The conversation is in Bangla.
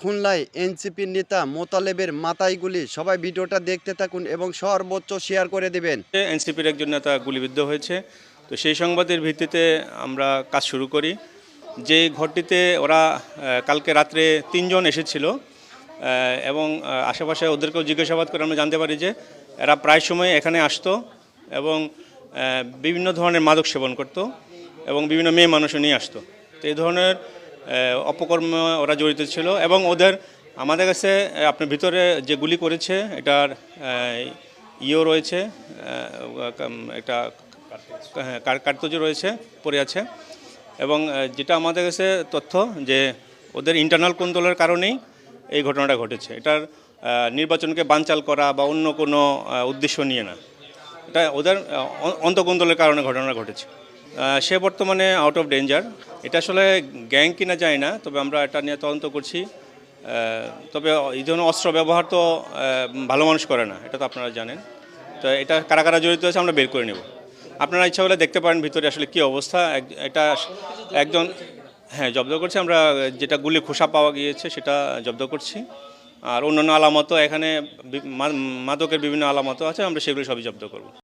খুলনায় এনসিপির নেতা মোতালেবের মাথায় গুলি। সবাই ভিডিওটা দেখতে থাকুন এবং সর্বোচ্চ শেয়ার করে দিবেন। এনসিপির একজন নেতা গুলিবিদ্ধ হয়েছে। তো সেই সংবাদের ভিত্তিতে আমরা কাজ শুরু করি। যে ঘরটিতে ওরা কালকে রাত্রে 3 জন এসেছিল এবং আশেপাশে ওদেরকেও জিজ্ঞাসাবাদ করে আমরা জানতে পারি যে এরা প্রায় সময় এখানে আসতো এবং বিভিন্ন ধরনের মাদক সেবন করত এবং বিভিন্ন মেয়ে মানুষও নিয়ে আসতো। তো এই ধরনের অপকর্ম ওরা জড়িত ছিল এবং ওদের আমাদের কাছে আপনার ভিতরে যে গুলি করেছে এটার ইও রয়েছে, একটা কার্তুজও রয়েছে, পড়ে আছে। এবং যেটা আমাদের কাছে তথ্য যে ওদের ইন্টারনাল কোন্দলের কারণেই এই ঘটনাটা ঘটেছে। এটার নির্বাচনকে বানচাল করা বা অন্য কোনো উদ্দেশ্য নিয়ে না, এটা ওদের অন্তঃকোন্দলের কারণে ঘটনা ঘটেছে। সে বর্তমানে আউট অফ ডেঞ্জার। এটা আসলে গ্যাং কিনা যায় না, তবে আমরা এটা নিয়ে তদন্ত করছি। তবে এই ধরনের অস্ত্র ব্যবহার তো ভালো মানুষ করে না, এটা তো আপনারা জানেন। তো এটা কারা কারা জড়িত আছে আমরা বের করে নেব। আপনারা ইচ্ছা হলে দেখতে পারেন ভিতরে আসলে কী অবস্থা। এটা একজন জব্দ করছি আমরা, যেটা গুলি খোসা পাওয়া গিয়েছে সেটা জব্দ করছি। আর অন্যান্য আলামতও এখানে মাদকের বিভিন্ন আলামতও আছে, আমরা সেগুলো সবই জব্দ করব।